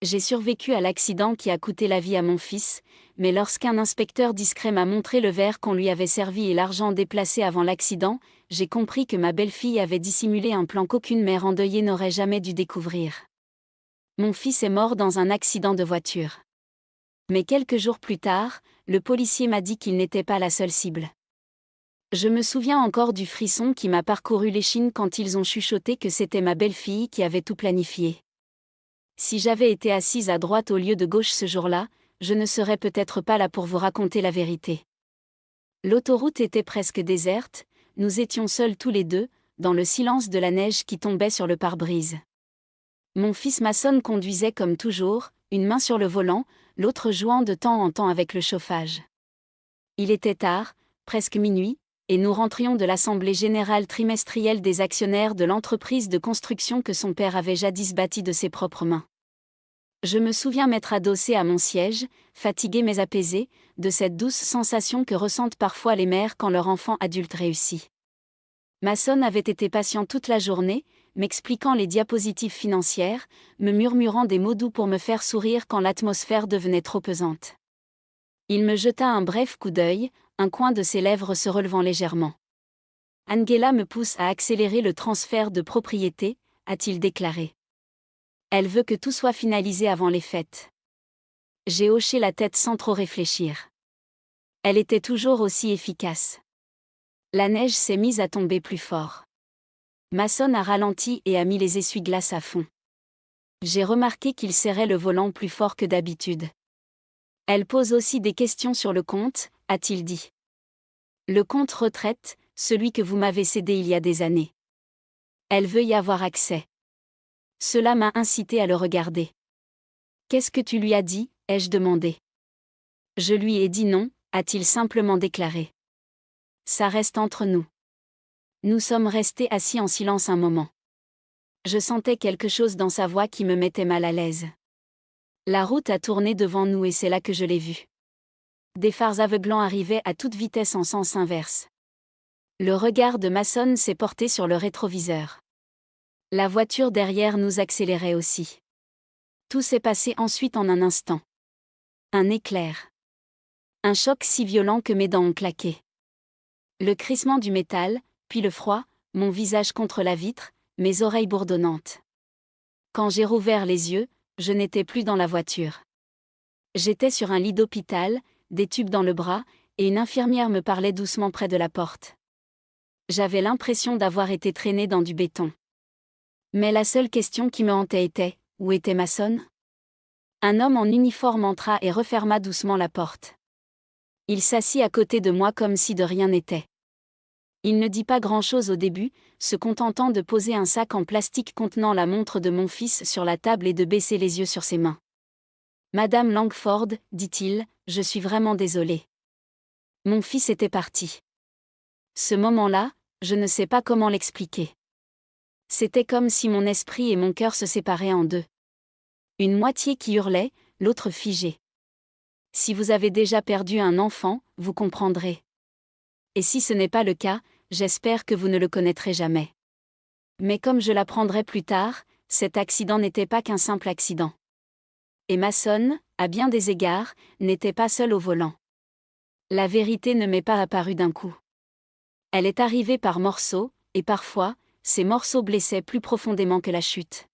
J'ai survécu à l'accident qui a coûté la vie à mon fils, mais lorsqu'un inspecteur discret m'a montré le verre qu'on lui avait servi et l'argent déplacé avant l'accident, j'ai compris que ma belle-fille avait dissimulé un plan qu'aucune mère endeuillée n'aurait jamais dû découvrir. Mon fils est mort dans un accident de voiture. Mais quelques jours plus tard, le policier m'a dit qu'il n'était pas la seule cible. Je me souviens encore du frisson qui m'a parcouru l'échine quand ils ont chuchoté que c'était ma belle-fille qui avait tout planifié. Si j'avais été assise à droite au lieu de gauche ce jour-là, je ne serais peut-être pas là pour vous raconter la vérité. L'autoroute était presque déserte, nous étions seuls tous les deux, dans le silence de la neige qui tombait sur le pare-brise. Mon fils Mason conduisait comme toujours, une main sur le volant, l'autre jouant de temps en temps avec le chauffage. Il était tard, presque minuit, et nous rentrions de l'assemblée générale trimestrielle des actionnaires de l'entreprise de construction que son père avait jadis bâtie de ses propres mains. Je me souviens m'être adossé à mon siège, fatigué mais apaisé, de cette douce sensation que ressentent parfois les mères quand leur enfant adulte réussit. Mason avait été patient toute la journée, m'expliquant les diapositives financières, me murmurant des mots doux pour me faire sourire quand l'atmosphère devenait trop pesante. Il me jeta un bref coup d'œil, un coin de ses lèvres se relevant légèrement. « Angela me pousse à accélérer le transfert de propriété », a-t-il déclaré. Elle veut que tout soit finalisé avant les fêtes. J'ai hoché la tête sans trop réfléchir. Elle était toujours aussi efficace. La neige s'est mise à tomber plus fort. Mason a ralenti et a mis les essuie-glaces à fond. J'ai remarqué qu'il serrait le volant plus fort que d'habitude. Elle pose aussi des questions sur le compte, a-t-il dit. Le compte retraite, celui que vous m'avez cédé il y a des années. Elle veut y avoir accès. Cela m'a incité à le regarder. Qu'est-ce que tu lui as dit, ai-je demandé. Je lui ai dit non, a-t-il simplement déclaré. Ça reste entre nous. Nous sommes restés assis en silence un moment. Je sentais quelque chose dans sa voix qui me mettait mal à l'aise. La route a tourné devant nous et c'est là que je l'ai vue. Des phares aveuglants arrivaient à toute vitesse en sens inverse. Le regard de Mason s'est porté sur le rétroviseur. La voiture derrière nous accélérait aussi. Tout s'est passé ensuite en un instant. Un éclair. Un choc si violent que mes dents ont claqué. Le crissement du métal, puis le froid, mon visage contre la vitre, mes oreilles bourdonnantes. Quand j'ai rouvert les yeux, je n'étais plus dans la voiture. J'étais sur un lit d'hôpital, des tubes dans le bras, et une infirmière me parlait doucement près de la porte. J'avais l'impression d'avoir été traîné dans du béton. Mais la seule question qui me hantait était, où était Mason ? Un homme en uniforme entra et referma doucement la porte. Il s'assit à côté de moi comme si de rien n'était. Il ne dit pas grand-chose au début, se contentant de poser un sac en plastique contenant la montre de mon fils sur la table et de baisser les yeux sur ses mains. « Madame Langford, dit-il, je suis vraiment désolé. Mon fils était parti. » Ce moment-là, je ne sais pas comment l'expliquer. C'était comme si mon esprit et mon cœur se séparaient en deux. Une moitié qui hurlait, l'autre figée. Si vous avez déjà perdu un enfant, vous comprendrez. Et si ce n'est pas le cas, j'espère que vous ne le connaîtrez jamais. Mais comme je l'apprendrai plus tard, cet accident n'était pas qu'un simple accident. Et Mason, à bien des égards, n'était pas seul au volant. La vérité ne m'est pas apparue d'un coup. Elle est arrivée par morceaux, et parfois, ces morceaux blessaient plus profondément que la chute.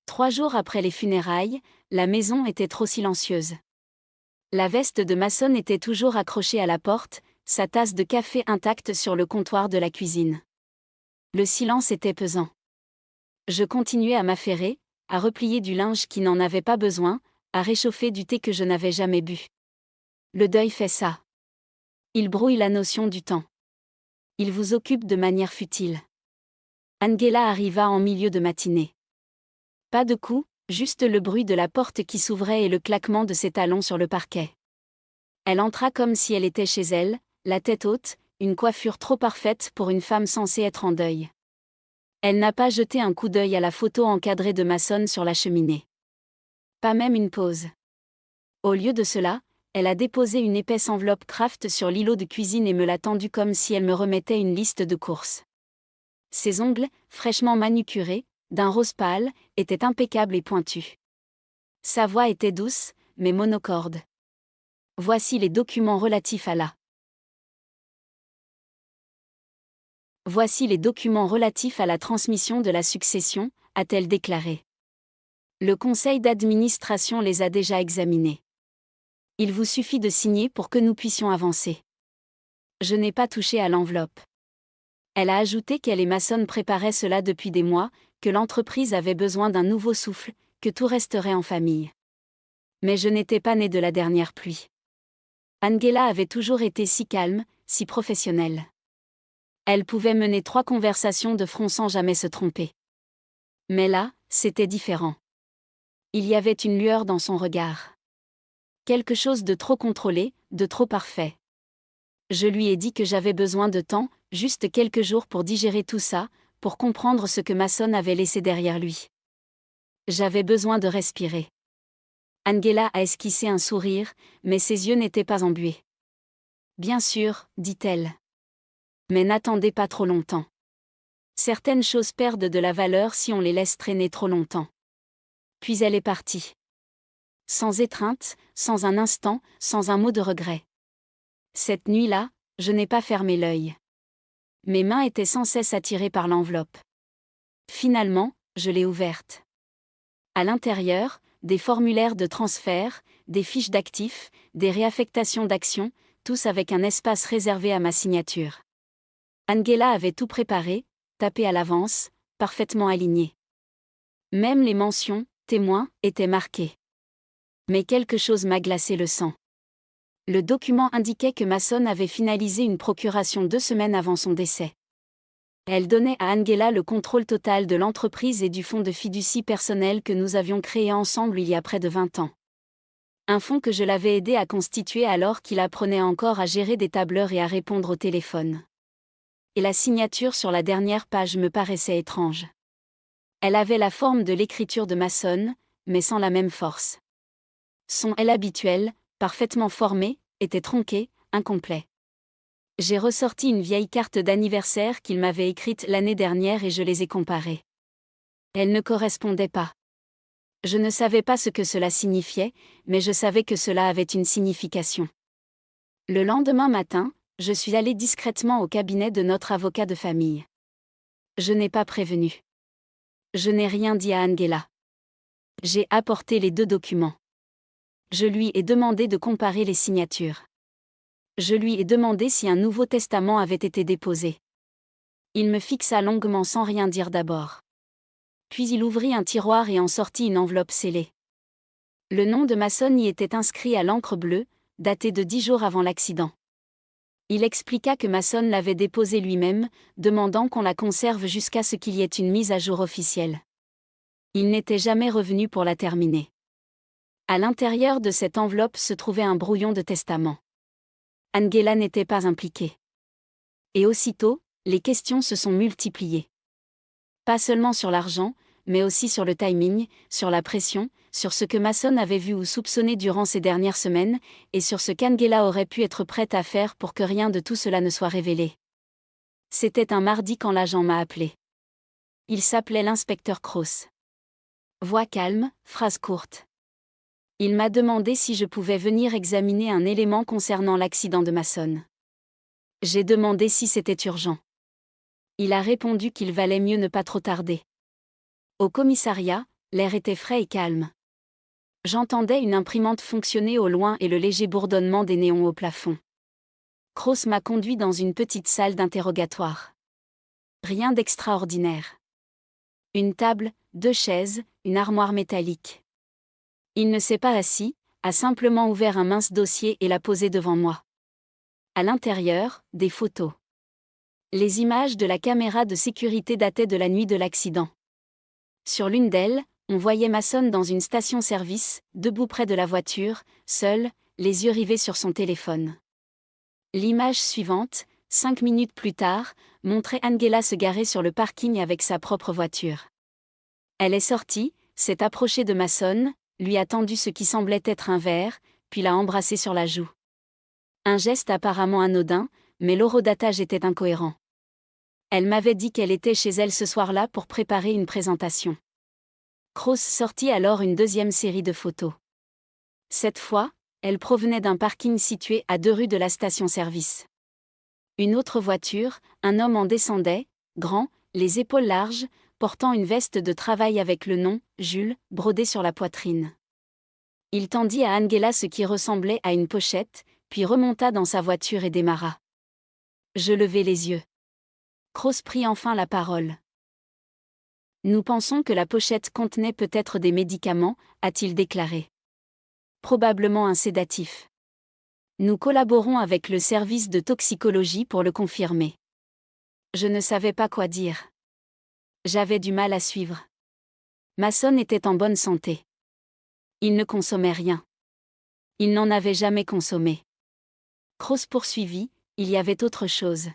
3 jours après les funérailles, la maison était trop silencieuse. La veste de Mason était toujours accrochée à la porte, sa tasse de café intacte sur le comptoir de la cuisine. Le silence était pesant. Je continuais à m'affairer, à replier du linge qui n'en avait pas besoin, à réchauffer du thé que je n'avais jamais bu. Le deuil fait ça. Il brouille la notion du temps. Il vous occupe de manière futile. Angela arriva en milieu de matinée. Pas de coup, juste le bruit de la porte qui s'ouvrait et le claquement de ses talons sur le parquet. Elle entra comme si elle était chez elle, la tête haute, une coiffure trop parfaite pour une femme censée être en deuil. Elle n'a pas jeté un coup d'œil à la photo encadrée de Mason sur la cheminée. Pas même une pause. Au lieu de cela, elle a déposé une épaisse enveloppe Kraft sur l'îlot de cuisine et me l'a tendue comme si elle me remettait une liste de courses. Ses ongles, fraîchement manucurés, d'un rose pâle, étaient impeccables et pointus. Sa voix était douce, mais monocorde. Voici les documents relatifs à la. Voici les documents relatifs à la transmission de la succession, a-t-elle déclaré. Le conseil d'administration les a déjà examinés. Il vous suffit de signer pour que nous puissions avancer. Je n'ai pas touché à l'enveloppe. Elle a ajouté qu'elle et Mason préparaient cela depuis des mois, que l'entreprise avait besoin d'un nouveau souffle, que tout resterait en famille. Mais je n'étais pas née de la dernière pluie. Angela avait toujours été si calme, si professionnelle. Elle pouvait mener 3 conversations de front sans jamais se tromper. Mais là, c'était différent. Il y avait une lueur dans son regard. Quelque chose de trop contrôlé, de trop parfait. Je lui ai dit que j'avais besoin de temps, juste quelques jours pour digérer tout ça, pour comprendre ce que Mason avait laissé derrière lui. J'avais besoin de respirer. Angela a esquissé un sourire, mais ses yeux n'étaient pas embués. Bien sûr, dit-elle. Mais n'attendez pas trop longtemps. Certaines choses perdent de la valeur si on les laisse traîner trop longtemps. Puis elle est partie. Sans étreinte, sans un instant, sans un mot de regret. Cette nuit-là, je n'ai pas fermé l'œil. Mes mains étaient sans cesse attirées par l'enveloppe. Finalement, je l'ai ouverte. À l'intérieur, des formulaires de transfert, des fiches d'actifs, des réaffectations d'actions, tous avec un espace réservé à ma signature. Angela avait tout préparé, tapé à l'avance, parfaitement aligné. Même les mentions, témoins, étaient marquées. Mais quelque chose m'a glacé le sang. Le document indiquait que Mason avait finalisé une procuration 2 semaines avant son décès. Elle donnait à Angela le contrôle total de l'entreprise et du fonds de fiducie personnel que nous avions créé ensemble il y a près de 20 ans. Un fonds que je l'avais aidé à constituer alors qu'il apprenait encore à gérer des tableurs et à répondre au téléphone. Et la signature sur la dernière page me paraissait étrange. Elle avait la forme de l'écriture de Mason, mais sans la même force. Son « L » habituel, parfaitement formé, était tronqué, incomplet. J'ai ressorti une vieille carte d'anniversaire qu'il m'avait écrite l'année dernière et je les ai comparées. Elles ne correspondaient pas. Je ne savais pas ce que cela signifiait, mais je savais que cela avait une signification. Le lendemain matin, je suis allée discrètement au cabinet de notre avocat de famille. Je n'ai pas prévenu. Je n'ai rien dit à Angela. J'ai apporté les 2 documents. Je lui ai demandé de comparer les signatures. Je lui ai demandé si un nouveau testament avait été déposé. Il me fixa longuement sans rien dire d'abord. Puis il ouvrit un tiroir et en sortit une enveloppe scellée. Le nom de Mason y était inscrit à l'encre bleue, daté de 10 jours avant l'accident. Il expliqua que Mason l'avait déposée lui-même, demandant qu'on la conserve jusqu'à ce qu'il y ait une mise à jour officielle. Il n'était jamais revenu pour la terminer. À l'intérieur de cette enveloppe se trouvait un brouillon de testament. Angela n'était pas impliquée. Et aussitôt, les questions se sont multipliées. Pas seulement sur l'argent, mais aussi sur le timing, sur la pression, sur ce que Mason avait vu ou soupçonné durant ces dernières semaines, et sur ce qu'Angela aurait pu être prête à faire pour que rien de tout cela ne soit révélé. C'était un mardi quand l'agent m'a appelé. Il s'appelait l'inspecteur Cross. Voix calme, phrase courte. Il m'a demandé si je pouvais venir examiner un élément concernant l'accident de Mason. J'ai demandé si c'était urgent. Il a répondu qu'il valait mieux ne pas trop tarder. Au commissariat, l'air était frais et calme. J'entendais une imprimante fonctionner au loin et le léger bourdonnement des néons au plafond. Cross m'a conduit dans une petite salle d'interrogatoire. Rien d'extraordinaire. Une table, 2 chaises, une armoire métallique. Il ne s'est pas assis, a simplement ouvert un mince dossier et l'a posé devant moi. À l'intérieur, des photos. Les images de la caméra de sécurité dataient de la nuit de l'accident. Sur l'une d'elles, on voyait Mason dans une station-service, debout près de la voiture, seul, les yeux rivés sur son téléphone. L'image suivante, 5 minutes plus tard, montrait Angela se garer sur le parking avec sa propre voiture. Elle est sortie, s'est approchée de Mason, lui a tendu ce qui semblait être un verre, puis l'a embrassé sur la joue. Un geste apparemment anodin, mais l'horodatage était incohérent. Elle m'avait dit qu'elle était chez elle ce soir-là pour préparer une présentation. Kroos sortit alors une deuxième série de photos. Cette fois, elle provenait d'un parking situé à 2 rues de la station-service. Une autre voiture, un homme en descendait, grand, les épaules larges, portant une veste de travail avec le nom « Jules » brodé sur la poitrine. Il tendit à Angela ce qui ressemblait à une pochette, puis remonta dans sa voiture et démarra. Je levai les yeux. Kroos prit enfin la parole. Nous pensons que la pochette contenait peut-être des médicaments, a-t-il déclaré. Probablement un sédatif. Nous collaborons avec le service de toxicologie pour le confirmer. Je ne savais pas quoi dire. J'avais du mal à suivre. Mason était en bonne santé. Il ne consommait rien. Il n'en avait jamais consommé. Kroos poursuivit, il y avait autre chose.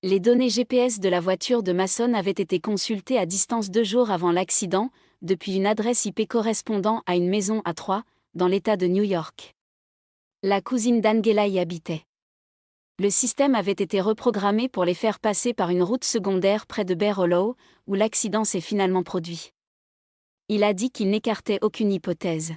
Les données GPS de la voiture de Mason avaient été consultées à distance 2 jours avant l'accident, depuis une adresse IP correspondant à une maison à 3, dans l'État de New York. La cousine d'Angela y habitait. Le système avait été reprogrammé pour les faire passer par une route secondaire près de Bear Hollow, où l'accident s'est finalement produit. Il a dit qu'il n'écartait aucune hypothèse.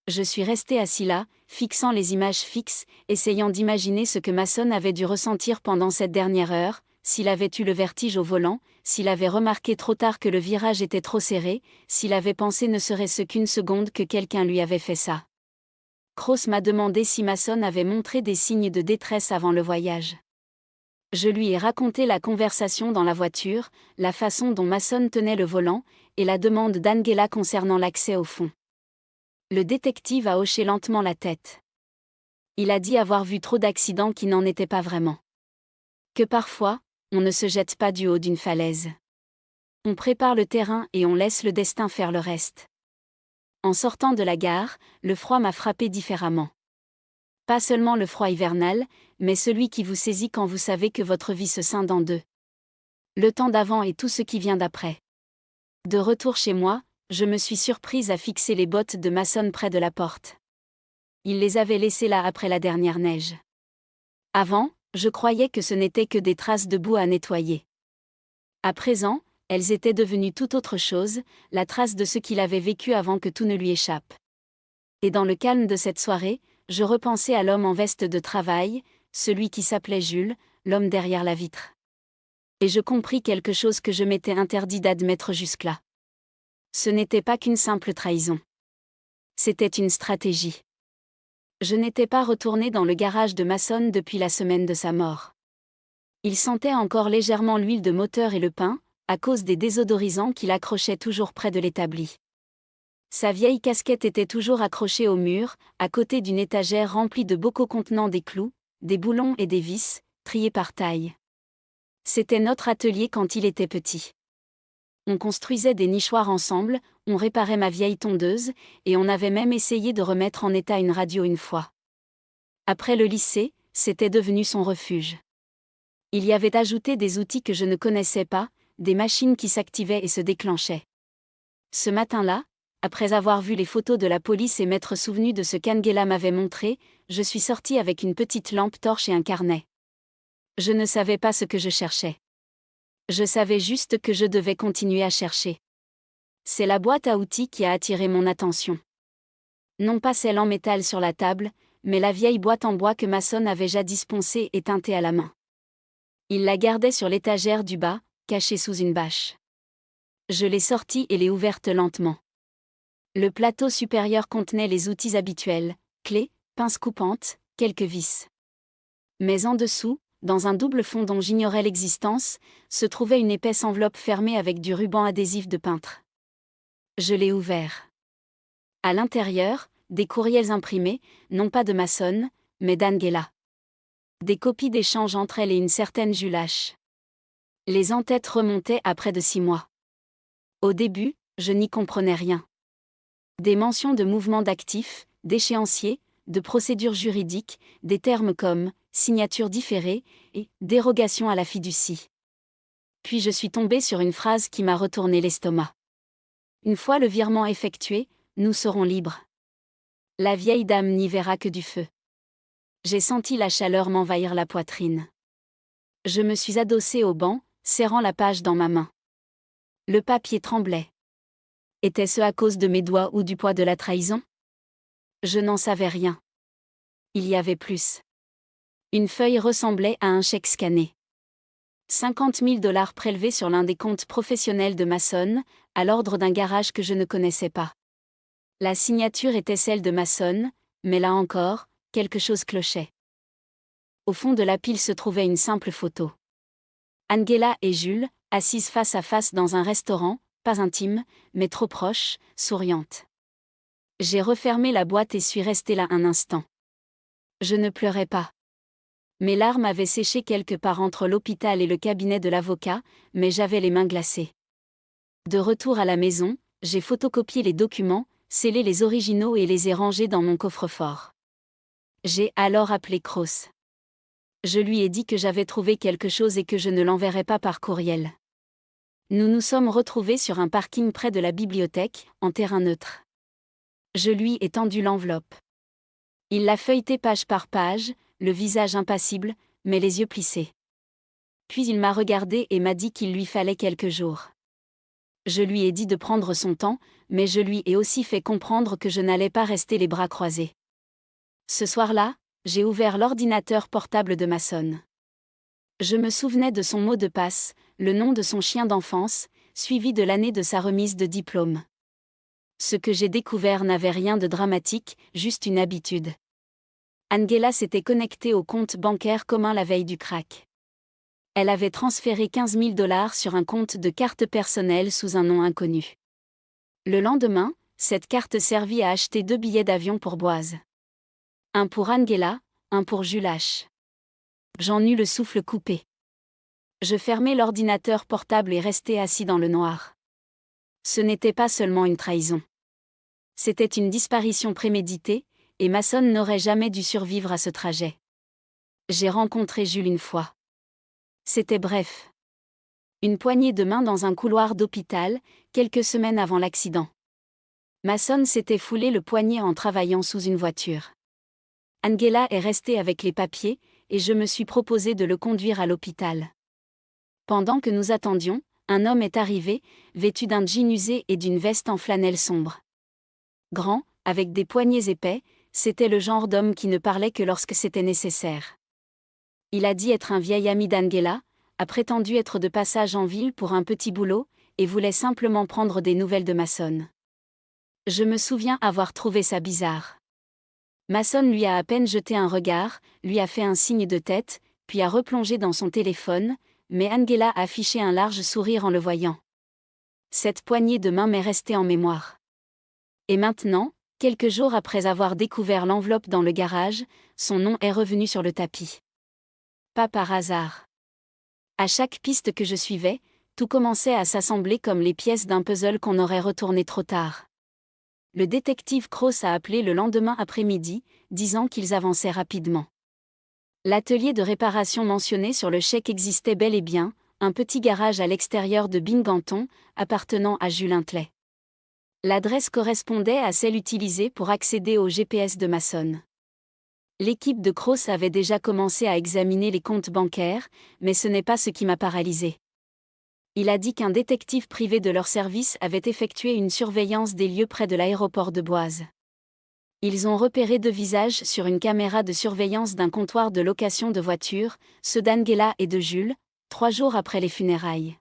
Je suis resté assis là, fixant les images fixes, essayant d'imaginer ce que Mason avait dû ressentir pendant cette dernière heure, s'il avait eu le vertige au volant, s'il avait remarqué trop tard que le virage était trop serré, s'il avait pensé ne serait-ce qu'une seconde que quelqu'un lui avait fait ça. Kroos m'a demandé si Mason avait montré des signes de détresse avant le voyage. Je lui ai raconté la conversation dans la voiture, la façon dont Mason tenait le volant, et la demande d'Angela concernant l'accès au fond. Le détective a hoché lentement la tête. Il a dit avoir vu trop d'accidents qui n'en étaient pas vraiment. Que parfois, on ne se jette pas du haut d'une falaise. On prépare le terrain et on laisse le destin faire le reste. En sortant de la gare, le froid m'a frappé différemment. Pas seulement le froid hivernal, mais celui qui vous saisit quand vous savez que votre vie se scinde en deux. Le temps d'avant et tout ce qui vient d'après. De retour chez moi, je me suis surprise à fixer les bottes de Mason près de la porte. Il les avait laissées là après la dernière neige. Avant, je croyais que ce n'étaient que des traces de boue à nettoyer. À présent, elles étaient devenues tout autre chose, la trace de ce qu'il avait vécu avant que tout ne lui échappe. Et dans le calme de cette soirée, je repensais à l'homme en veste de travail, celui qui s'appelait Jules, l'homme derrière la vitre. Et je compris quelque chose que je m'étais interdit d'admettre jusque-là. Ce n'était pas qu'une simple trahison. C'était une stratégie. Je n'étais pas retourné dans le garage de Mason depuis la semaine de sa mort. Il sentait encore légèrement l'huile de moteur et le pain, à cause des désodorisants qu'il accrochait toujours près de l'établi. Sa vieille casquette était toujours accrochée au mur, à côté d'une étagère remplie de bocaux contenant des clous, des boulons et des vis, triés par taille. C'était notre atelier quand il était petit. On construisait des nichoirs ensemble, on réparait ma vieille tondeuse, et on avait même essayé de remettre en état une radio une fois. Après le lycée, c'était devenu son refuge. Il y avait ajouté des outils que je ne connaissais pas, des machines qui s'activaient et se déclenchaient. Ce matin-là, après avoir vu les photos de la police et m'être souvenu de ce qu'Angela m'avait montré, je suis sortie avec une petite lampe torche et un carnet. Je ne savais pas ce que je cherchais. Je savais juste que je devais continuer à chercher. C'est la boîte à outils qui a attiré mon attention. Non pas celle en métal sur la table, mais la vieille boîte en bois que Mason avait jadis poncée et teintée à la main. Il la gardait sur l'étagère du bas, cachée sous une bâche. Je l'ai sortie et l'ai ouverte lentement. Le plateau supérieur contenait les outils habituels, clés, pinces coupantes, quelques vis. Mais en dessous, dans un double fond dont j'ignorais l'existence, se trouvait une épaisse enveloppe fermée avec du ruban adhésif de peintre. Je l'ai ouvert. À l'intérieur, des courriels imprimés, non pas de Mason, mais d'Angela. Des copies d'échanges entre elle et une certaine Jules H. Les en-têtes remontaient à près de 6 mois. Au début, je n'y comprenais rien. Des mentions de mouvements d'actifs, d'échéanciers, de procédures juridiques, des termes comme « signature différée » et « dérogation à la fiducie ». Puis je suis tombée sur une phrase qui m'a retourné l'estomac. Une fois le virement effectué, nous serons libres. La vieille dame n'y verra que du feu. J'ai senti la chaleur m'envahir la poitrine. Je me suis adossée au banc, serrant la page dans ma main. Le papier tremblait. Était-ce à cause de mes doigts ou du poids de la trahison? Je n'en savais rien. Il y avait plus. Une feuille ressemblait à un chèque scanné. 50 000 $ prélevés sur l'un des comptes professionnels de Mason, à l'ordre d'un garage que je ne connaissais pas. La signature était celle de Mason, mais là encore, quelque chose clochait. Au fond de la pile se trouvait une simple photo. Angela et Jules, assises face à face dans un restaurant, pas intime, mais trop proche, souriante. J'ai refermé la boîte et suis restée là un instant. Je ne pleurais pas. Mes larmes avaient séché quelque part entre l'hôpital et le cabinet de l'avocat, mais j'avais les mains glacées. De retour à la maison, j'ai photocopié les documents, scellé les originaux et les ai rangés dans mon coffre-fort. J'ai alors appelé Cross. Je lui ai dit que j'avais trouvé quelque chose et que je ne l'enverrais pas par courriel. Nous nous sommes retrouvés sur un parking près de la bibliothèque, en terrain neutre. Je lui ai tendu l'enveloppe. Il l'a feuilletée page par page, le visage impassible, mais les yeux plissés. Puis il m'a regardé et m'a dit qu'il lui fallait quelques jours. Je lui ai dit de prendre son temps, mais je lui ai aussi fait comprendre que je n'allais pas rester les bras croisés. Ce soir-là, j'ai ouvert l'ordinateur portable de Mason. Je me souvenais de son mot de passe, le nom de son chien d'enfance, suivi de l'année de sa remise de diplôme. Ce que j'ai découvert n'avait rien de dramatique, juste une habitude. Angela s'était connectée au compte bancaire commun la veille du crack. Elle avait transféré 15 000 $ sur un compte de carte personnelle sous un nom inconnu. Le lendemain, cette carte servit à acheter 2 billets d'avion pour Boise. Un pour Angela, un pour Jules H. J'en eus le souffle coupé. Je fermai l'ordinateur portable et restai assis dans le noir. Ce n'était pas seulement une trahison. C'était une disparition préméditée, et Mason n'aurait jamais dû survivre à ce trajet. J'ai rencontré Jules une fois. C'était bref. Une poignée de main dans un couloir d'hôpital, quelques semaines avant l'accident. Mason s'était foulé le poignet en travaillant sous une voiture. Angela est restée avec les papiers, et je me suis proposé de le conduire à l'hôpital. Pendant que nous attendions, un homme est arrivé, vêtu d'un jean usé et d'une veste en flanelle sombre. Grand, avec des poignets épais, c'était le genre d'homme qui ne parlait que lorsque c'était nécessaire. Il a dit être un vieil ami d'Angela, a prétendu être de passage en ville pour un petit boulot, et voulait simplement prendre des nouvelles de Mason. Je me souviens avoir trouvé ça bizarre. Mason lui a à peine jeté un regard, lui a fait un signe de tête, puis a replongé dans son téléphone, mais Angela a affiché un large sourire en le voyant. Cette poignée de main m'est restée en mémoire. Et maintenant, quelques jours après avoir découvert l'enveloppe dans le garage, son nom est revenu sur le tapis. Pas par hasard. À chaque piste que je suivais, tout commençait à s'assembler comme les pièces d'un puzzle qu'on aurait retourné trop tard. Le détective Cross a appelé le lendemain après-midi, disant qu'ils avançaient rapidement. L'atelier de réparation mentionné sur le chèque existait bel et bien, un petit garage à l'extérieur de Binghamton, appartenant à Jules Hintley. L'adresse correspondait à celle utilisée pour accéder au GPS de Mason. L'équipe de Cross avait déjà commencé à examiner les comptes bancaires, mais ce n'est pas ce qui m'a paralysé. Il a dit qu'un détective privé de leur service avait effectué une surveillance des lieux près de l'aéroport de Boise. Ils ont repéré 2 visages sur une caméra de surveillance d'un comptoir de location de voitures, ceux d'Angela et de Jules, 3 jours après les funérailles.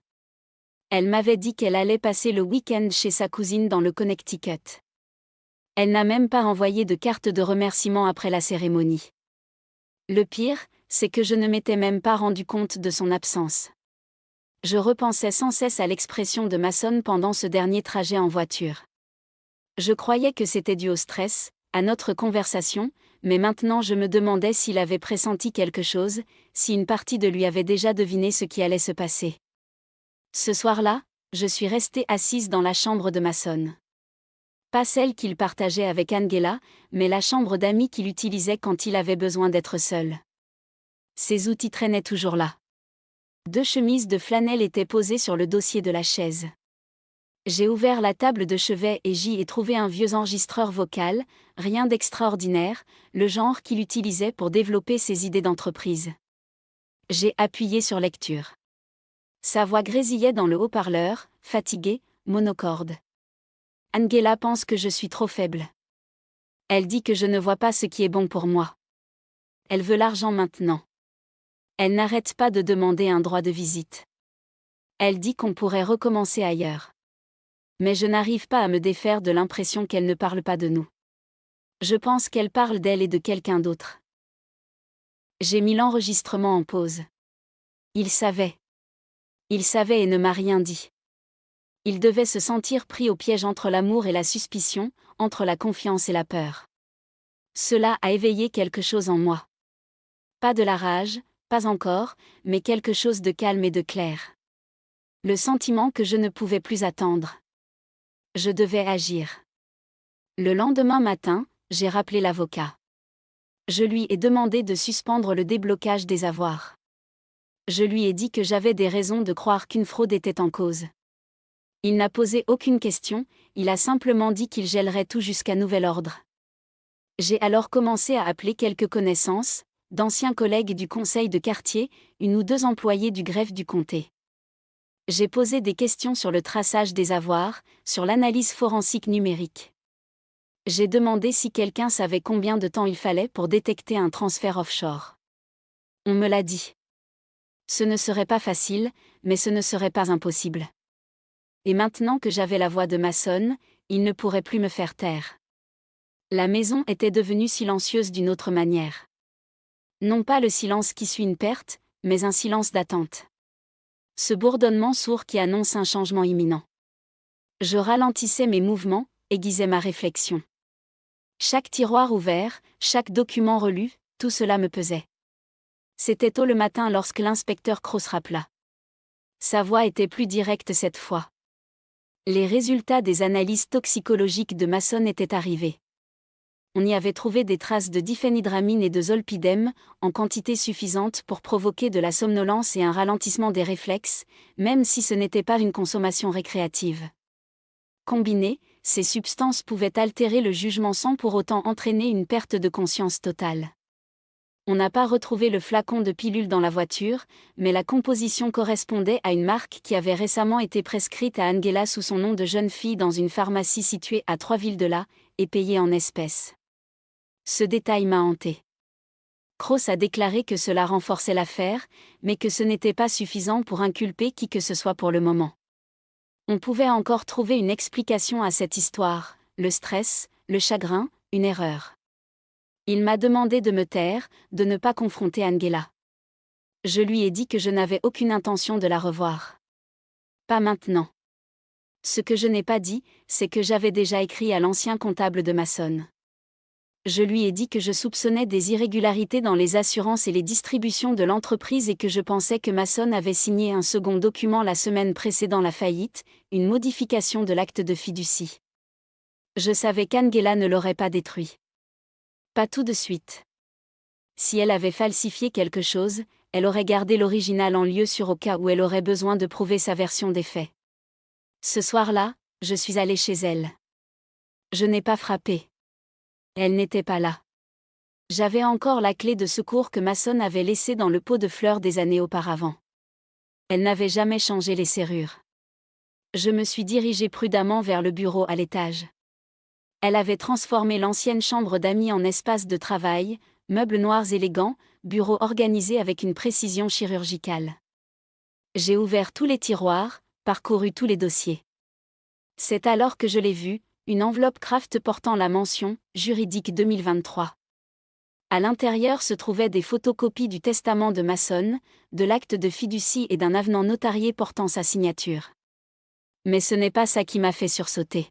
Elle m'avait dit qu'elle allait passer le week-end chez sa cousine dans le Connecticut. Elle n'a même pas envoyé de carte de remerciement après la cérémonie. Le pire, c'est que je ne m'étais même pas rendu compte de son absence. Je repensais sans cesse à l'expression de Mason pendant ce dernier trajet en voiture. Je croyais que c'était dû au stress, à notre conversation, mais maintenant je me demandais s'il avait pressenti quelque chose, si une partie de lui avait déjà deviné ce qui allait se passer. Ce soir-là, je suis restée assise dans la chambre de Mason. Pas celle qu'il partageait avec Angela, mais la chambre d'amis qu'il utilisait quand il avait besoin d'être seul. Ses outils traînaient toujours là. 2 chemises de flanelle étaient posées sur le dossier de la chaise. J'ai ouvert la table de chevet et j'y ai trouvé un vieux enregistreur vocal, rien d'extraordinaire, le genre qu'il utilisait pour développer ses idées d'entreprise. J'ai appuyé sur lecture. Sa voix grésillait dans le haut-parleur, fatiguée, monocorde. Angela pense que je suis trop faible. Elle dit que je ne vois pas ce qui est bon pour moi. Elle veut l'argent maintenant. Elle n'arrête pas de demander un droit de visite. Elle dit qu'on pourrait recommencer ailleurs. Mais je n'arrive pas à me défaire de l'impression qu'elle ne parle pas de nous. Je pense qu'elle parle d'elle et de quelqu'un d'autre. J'ai mis l'enregistrement en pause. Il savait. Il savait et ne m'a rien dit. Il devait se sentir pris au piège entre l'amour et la suspicion, entre la confiance et la peur. Cela a éveillé quelque chose en moi. Pas de la rage, pas encore, mais quelque chose de calme et de clair. Le sentiment que je ne pouvais plus attendre. Je devais agir. Le lendemain matin, j'ai rappelé l'avocat. Je lui ai demandé de suspendre le déblocage des avoirs. Je lui ai dit que j'avais des raisons de croire qu'une fraude était en cause. Il n'a posé aucune question, il a simplement dit qu'il gèlerait tout jusqu'à nouvel ordre. J'ai alors commencé à appeler quelques connaissances, d'anciens collègues du conseil de quartier, une ou deux employés du greffe du comté. J'ai posé des questions sur le traçage des avoirs, sur l'analyse forensique numérique. J'ai demandé si quelqu'un savait combien de temps il fallait pour détecter un transfert offshore. On me l'a dit. Ce ne serait pas facile, mais ce ne serait pas impossible. Et maintenant que j'avais la voix de Mason, il ne pourrait plus me faire taire. La maison était devenue silencieuse d'une autre manière. Non pas le silence qui suit une perte, mais un silence d'attente. Ce bourdonnement sourd qui annonce un changement imminent. Je ralentissais mes mouvements, aiguisais ma réflexion. Chaque tiroir ouvert, chaque document relu, tout cela me pesait. C'était tôt le matin lorsque l'inspecteur Cross rappela. Sa voix était plus directe cette fois. Les résultats des analyses toxicologiques de Mason étaient arrivés. On y avait trouvé des traces de diphénhydramine et de zolpidem, en quantité suffisante pour provoquer de la somnolence et un ralentissement des réflexes, même si ce n'était pas une consommation récréative. Combinées, ces substances pouvaient altérer le jugement sans pour autant entraîner une perte de conscience totale. On n'a pas retrouvé le flacon de pilule dans la voiture, mais la composition correspondait à une marque qui avait récemment été prescrite à Angela sous son nom de jeune fille dans une pharmacie située à 3 villes de là, et payée en espèces. Ce détail m'a hanté. Cross a déclaré que cela renforçait l'affaire, mais que ce n'était pas suffisant pour inculper qui que ce soit pour le moment. On pouvait encore trouver une explication à cette histoire, le stress, le chagrin, une erreur. Il m'a demandé de me taire, de ne pas confronter Angela. Je lui ai dit que je n'avais aucune intention de la revoir. Pas maintenant. Ce que je n'ai pas dit, c'est que j'avais déjà écrit à l'ancien comptable de Mason. Je lui ai dit que je soupçonnais des irrégularités dans les assurances et les distributions de l'entreprise et que je pensais que Mason avait signé un second document la semaine précédant la faillite, une modification de l'acte de fiducie. Je savais qu'Angela ne l'aurait pas détruit. Pas tout de suite. Si elle avait falsifié quelque chose, elle aurait gardé l'original en lieu sûr au cas où elle aurait besoin de prouver sa version des faits. Ce soir-là, je suis allée chez elle. Je n'ai pas frappé. Elle n'était pas là. J'avais encore la clé de secours que Mason avait laissée dans le pot de fleurs des années auparavant. Elle n'avait jamais changé les serrures. Je me suis dirigée prudemment vers le bureau à l'étage. Elle avait transformé l'ancienne chambre d'amis en espace de travail, meubles noirs élégants, bureau organisé avec une précision chirurgicale. J'ai ouvert tous les tiroirs, parcouru tous les dossiers. C'est alors que je l'ai vue, une enveloppe Kraft portant la mention « Juridique 2023 ». À l'intérieur se trouvaient des photocopies du testament de Mason, de l'acte de fiducie et d'un avenant notarié portant sa signature. Mais ce n'est pas ça qui m'a fait sursauter.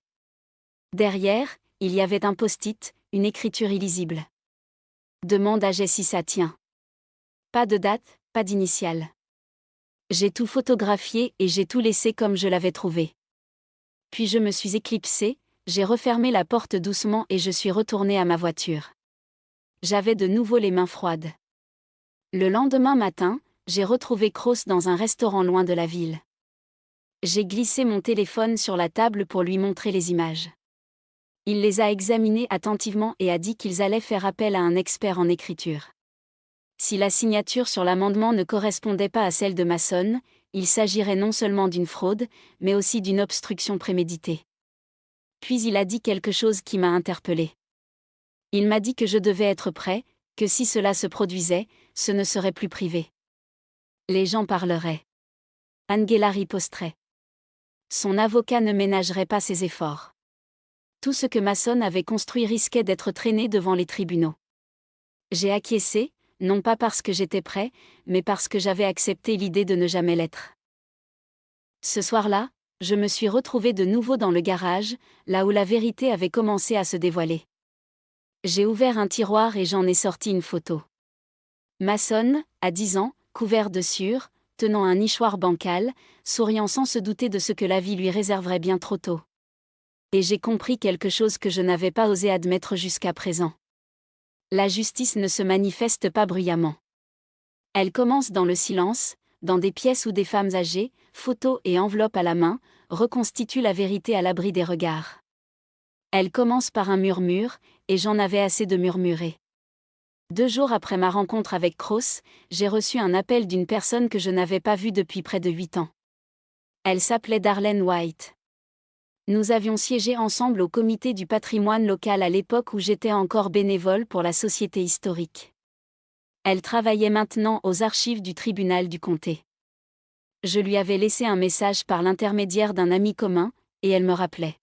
Derrière, il y avait un post-it, une écriture illisible. Demande à Jessie ça tient. Pas de date, pas d'initiale. J'ai tout photographié et j'ai tout laissé comme je l'avais trouvé. Puis je me suis éclipsée, j'ai refermé la porte doucement et je suis retournée à ma voiture. J'avais de nouveau les mains froides. Le lendemain matin, j'ai retrouvé Cross dans un restaurant loin de la ville. J'ai glissé mon téléphone sur la table pour lui montrer les images. Il les a examinées attentivement et a dit qu'ils allaient faire appel à un expert en écriture. Si la signature sur l'amendement ne correspondait pas à celle de Mason, il s'agirait non seulement d'une fraude, mais aussi d'une obstruction préméditée. Puis il a dit quelque chose qui m'a interpellée. Il m'a dit que je devais être prêt, que si cela se produisait, ce ne serait plus privé. Les gens parleraient. Angela riposterait. Son avocat ne ménagerait pas ses efforts. Tout ce que Mason avait construit risquait d'être traîné devant les tribunaux. J'ai acquiescé, non pas parce que j'étais prêt, mais parce que j'avais accepté l'idée de ne jamais l'être. Ce soir-là, je me suis retrouvé de nouveau dans le garage, là où la vérité avait commencé à se dévoiler. J'ai ouvert un tiroir et j'en ai sorti une photo. Mason, à 10 ans, couvert de sueur, tenant un nichoir bancal, souriant sans se douter de ce que la vie lui réserverait bien trop tôt. Et j'ai compris quelque chose que je n'avais pas osé admettre jusqu'à présent. La justice ne se manifeste pas bruyamment. Elle commence dans le silence, dans des pièces où des femmes âgées, photos et enveloppes à la main, reconstituent la vérité à l'abri des regards. Elle commence par un murmure, et j'en avais assez de murmurer. 2 jours après ma rencontre avec Cross, j'ai reçu un appel d'une personne que je n'avais pas vue depuis près de 8 ans. Elle s'appelait Darlene White. Nous avions siégé ensemble au comité du patrimoine local à l'époque où j'étais encore bénévole pour la Société historique. Elle travaillait maintenant aux archives du tribunal du comté. Je lui avais laissé un message par l'intermédiaire d'un ami commun, et elle me rappelait.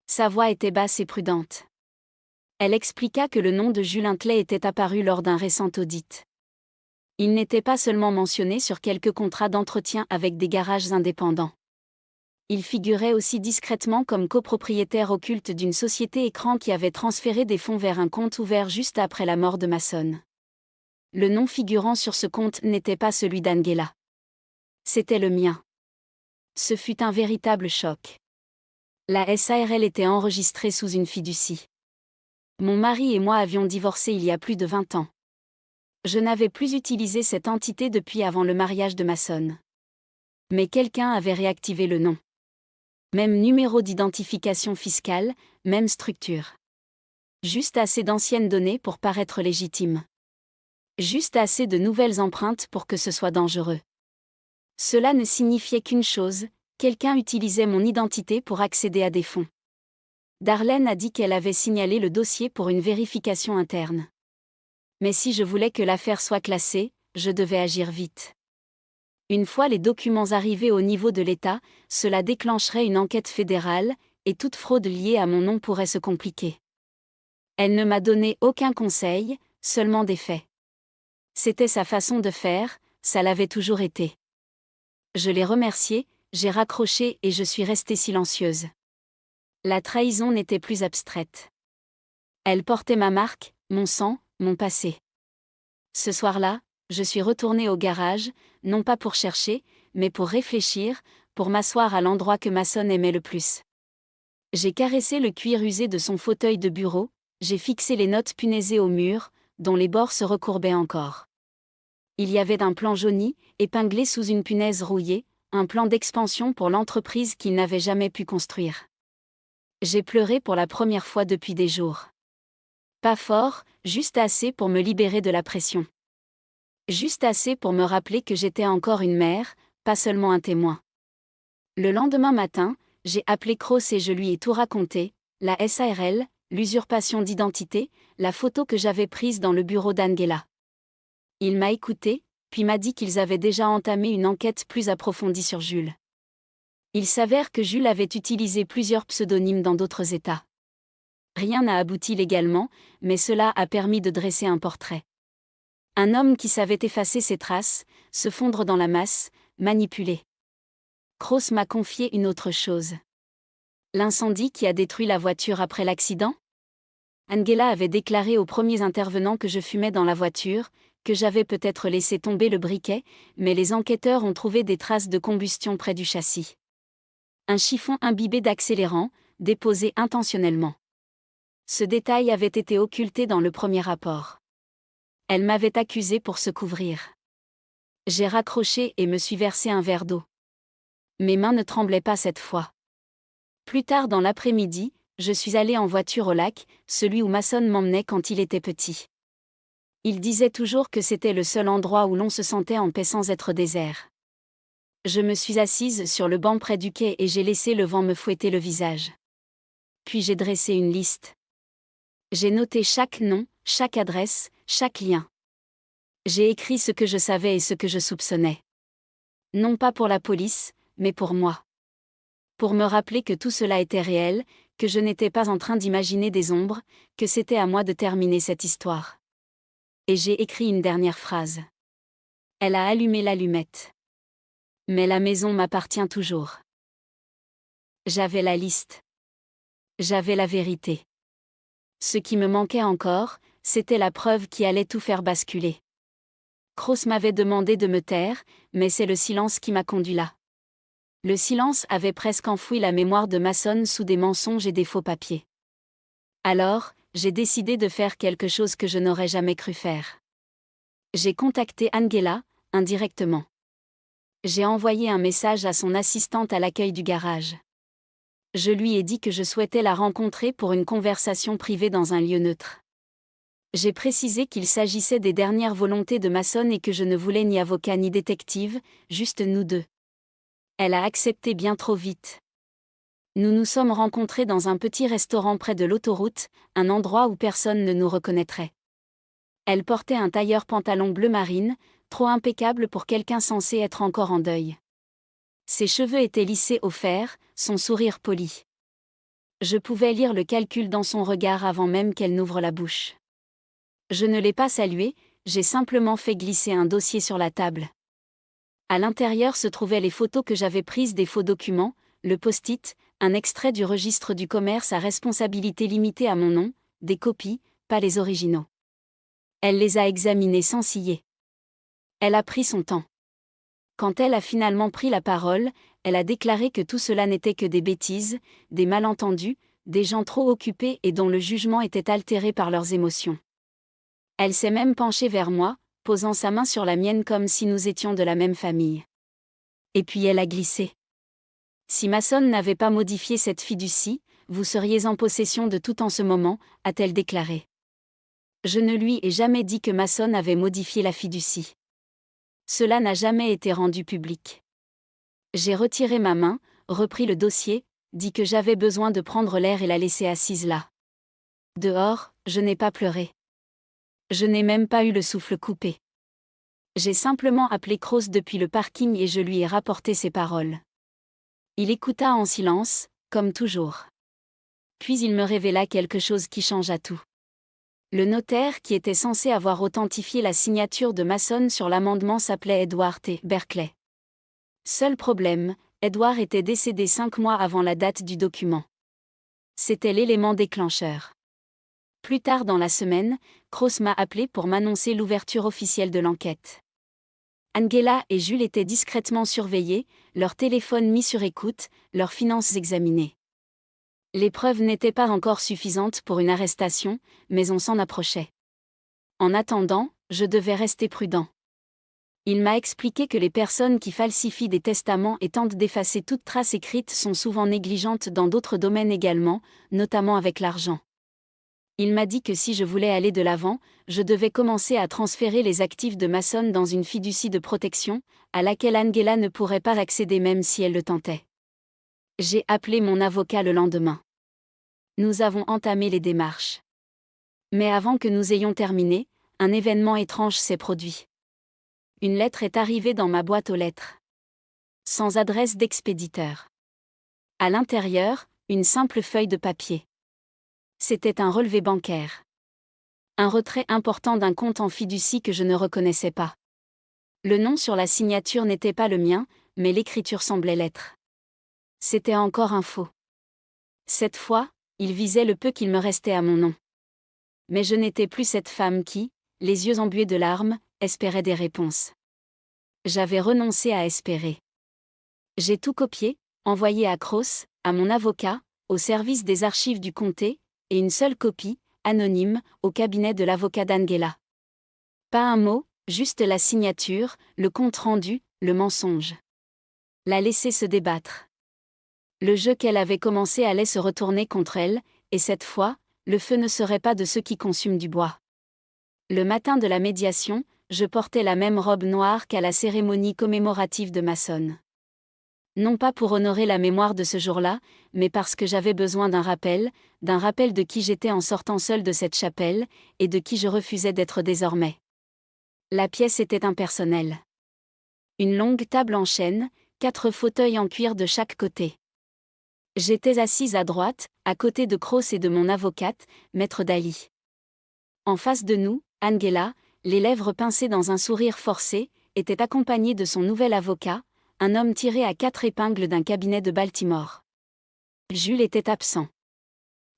Sa voix était basse et prudente. Elle expliqua que le nom de Jules Hinckley était apparu lors d'un récent audit. Il n'était pas seulement mentionné sur quelques contrats d'entretien avec des garages indépendants. Il figurait aussi discrètement comme copropriétaire occulte d'une société écran qui avait transféré des fonds vers un compte ouvert juste après la mort de Mason. Le nom figurant sur ce compte n'était pas celui d'Angela. C'était le mien. Ce fut un véritable choc. La SARL était enregistrée sous une fiducie. Mon mari et moi avions divorcé il y a plus de 20 ans. Je n'avais plus utilisé cette entité depuis avant le mariage de Mason. Mais quelqu'un avait réactivé le nom. Même numéro d'identification fiscale, même structure. Juste assez d'anciennes données pour paraître légitime. Juste assez de nouvelles empreintes pour que ce soit dangereux. Cela ne signifiait qu'une chose, quelqu'un utilisait mon identité pour accéder à des fonds. Darlene a dit qu'elle avait signalé le dossier pour une vérification interne. Mais si je voulais que l'affaire soit classée, je devais agir vite. Une fois les documents arrivés au niveau de l'État, cela déclencherait une enquête fédérale, et toute fraude liée à mon nom pourrait se compliquer. Elle ne m'a donné aucun conseil, seulement des faits. C'était sa façon de faire, ça l'avait toujours été. Je l'ai remerciée, j'ai raccroché et je suis restée silencieuse. La trahison n'était plus abstraite. Elle portait ma marque, mon sang, mon passé. Ce soir-là, je suis retournée au garage, non pas pour chercher, mais pour réfléchir, pour m'asseoir à l'endroit que Mason aimait le plus. J'ai caressé le cuir usé de son fauteuil de bureau, j'ai fixé les notes punaisées au mur, dont les bords se recourbaient encore. Il y avait un plan jauni, épinglé sous une punaise rouillée, un plan d'expansion pour l'entreprise qu'il n'avait jamais pu construire. J'ai pleuré pour la première fois depuis des jours. Pas fort, juste assez pour me libérer de la pression. Juste assez pour me rappeler que j'étais encore une mère, pas seulement un témoin. Le lendemain matin, j'ai appelé Cross et je lui ai tout raconté, la SARL, l'usurpation d'identité, la photo que j'avais prise dans le bureau d'Angela. Il m'a écouté, puis m'a dit qu'ils avaient déjà entamé une enquête plus approfondie sur Jules. Il s'avère que Jules avait utilisé plusieurs pseudonymes dans d'autres États. Rien n'a abouti légalement, mais cela a permis de dresser un portrait. Un homme qui savait effacer ses traces, se fondre dans la masse, manipuler. Cross m'a confié une autre chose. L'incendie qui a détruit la voiture après l'accident ? Angela avait déclaré aux premiers intervenants que je fumais dans la voiture, que j'avais peut-être laissé tomber le briquet, mais les enquêteurs ont trouvé des traces de combustion près du châssis. Un chiffon imbibé d'accélérant, déposé intentionnellement. Ce détail avait été occulté dans le premier rapport. Elle m'avait accusé pour se couvrir. J'ai raccroché et me suis versé un verre d'eau. Mes mains ne tremblaient pas cette fois. Plus tard dans l'après-midi, je suis allée en voiture au lac, celui où Mason m'emmenait quand il était petit. Il disait toujours que c'était le seul endroit où l'on se sentait en paix sans être désert. Je me suis assise sur le banc près du quai et j'ai laissé le vent me fouetter le visage. Puis j'ai dressé une liste. J'ai noté chaque nom, chaque adresse, chaque lien. J'ai écrit ce que je savais et ce que je soupçonnais. Non pas pour la police, mais pour moi. Pour me rappeler que tout cela était réel, que je n'étais pas en train d'imaginer des ombres, que c'était à moi de terminer cette histoire. Et j'ai écrit une dernière phrase. Elle a allumé l'allumette. Mais la maison m'appartient toujours. J'avais la liste. J'avais la vérité. Ce qui me manquait encore, c'était la preuve qui allait tout faire basculer. Kroos m'avait demandé de me taire, mais c'est le silence qui m'a conduit là. Le silence avait presque enfoui la mémoire de Mason sous des mensonges et des faux papiers. Alors, j'ai décidé de faire quelque chose que je n'aurais jamais cru faire. J'ai contacté Angela, indirectement. J'ai envoyé un message à son assistante à l'accueil du garage. Je lui ai dit que je souhaitais la rencontrer pour une conversation privée dans un lieu neutre. J'ai précisé qu'il s'agissait des dernières volontés de Mason et que je ne voulais ni avocat ni détective, juste nous deux. Elle a accepté bien trop vite. Nous nous sommes rencontrés dans un petit restaurant près de l'autoroute, un endroit où personne ne nous reconnaîtrait. Elle portait un tailleur pantalon bleu marine, trop impeccable pour quelqu'un censé être encore en deuil. Ses cheveux étaient lissés au fer, son sourire poli. Je pouvais lire le calcul dans son regard avant même qu'elle n'ouvre la bouche. Je ne l'ai pas saluée, j'ai simplement fait glisser un dossier sur la table. À l'intérieur se trouvaient les photos que j'avais prises des faux documents, le post-it, un extrait du registre du commerce à responsabilité limitée à mon nom, des copies, pas les originaux. Elle les a examinés sans ciller. Elle a pris son temps. Quand elle a finalement pris la parole, elle a déclaré que tout cela n'était que des bêtises, des malentendus, des gens trop occupés et dont le jugement était altéré par leurs émotions. Elle s'est même penchée vers moi, posant sa main sur la mienne comme si nous étions de la même famille. Et puis elle a glissé. Si Mason n'avait pas modifié cette fiducie, vous seriez en possession de tout en ce moment, a-t-elle déclaré. Je ne lui ai jamais dit que Mason avait modifié la fiducie. Cela n'a jamais été rendu public. J'ai retiré ma main, repris le dossier, dit que j'avais besoin de prendre l'air et la laisser assise là. Dehors, je n'ai pas pleuré. Je n'ai même pas eu le souffle coupé. J'ai simplement appelé Kroos depuis le parking et je lui ai rapporté ses paroles. Il écouta en silence, comme toujours. Puis il me révéla quelque chose qui changea tout. Le notaire qui était censé avoir authentifié la signature de Mason sur l'amendement s'appelait Edward T. Berkeley. Seul problème, Edward était décédé 5 mois avant la date du document. C'était l'élément déclencheur. Plus tard dans la semaine, Kroos m'a appelé pour m'annoncer l'ouverture officielle de l'enquête. Angela et Jules étaient discrètement surveillés, leur téléphone mis sur écoute, leurs finances examinées. Les preuves n'étaient pas encore suffisantes pour une arrestation, mais on s'en approchait. En attendant, je devais rester prudent. Il m'a expliqué que les personnes qui falsifient des testaments et tentent d'effacer toute trace écrite sont souvent négligentes dans d'autres domaines également, notamment avec l'argent. Il m'a dit que si je voulais aller de l'avant, je devais commencer à transférer les actifs de Mason dans une fiducie de protection, à laquelle Angela ne pourrait pas accéder même si elle le tentait. J'ai appelé mon avocat le lendemain. Nous avons entamé les démarches. Mais avant que nous ayons terminé, un événement étrange s'est produit. Une lettre est arrivée dans ma boîte aux lettres. Sans adresse d'expéditeur. À l'intérieur, une simple feuille de papier. C'était un relevé bancaire. Un retrait important d'un compte en fiducie que je ne reconnaissais pas. Le nom sur la signature n'était pas le mien, mais l'écriture semblait l'être. C'était encore un faux. Cette fois, il visait le peu qu'il me restait à mon nom. Mais je n'étais plus cette femme qui, les yeux embués de larmes, espérait des réponses. J'avais renoncé à espérer. J'ai tout copié, envoyé à Kroos, à mon avocat, au service des archives du comté, et une seule copie, anonyme, au cabinet de l'avocat d'Angela. Pas un mot, juste la signature, le compte rendu, le mensonge. La laisser se débattre. Le jeu qu'elle avait commencé allait se retourner contre elle, et cette fois, le feu ne serait pas de ceux qui consument du bois. Le matin de la médiation, je portais la même robe noire qu'à la cérémonie commémorative de Mason. Non pas pour honorer la mémoire de ce jour-là, mais parce que j'avais besoin d'un rappel de qui j'étais en sortant seule de cette chapelle, et de qui je refusais d'être désormais. La pièce était impersonnelle. Une longue table en chêne, 4 fauteuils en cuir de chaque côté. J'étais assise à droite, à côté de Kraus et de mon avocate, maître Daly. En face de nous, Angela, les lèvres pincées dans un sourire forcé, était accompagnée de son nouvel avocat, un homme tiré à 4 épingles d'un cabinet de Baltimore. Jules était absent.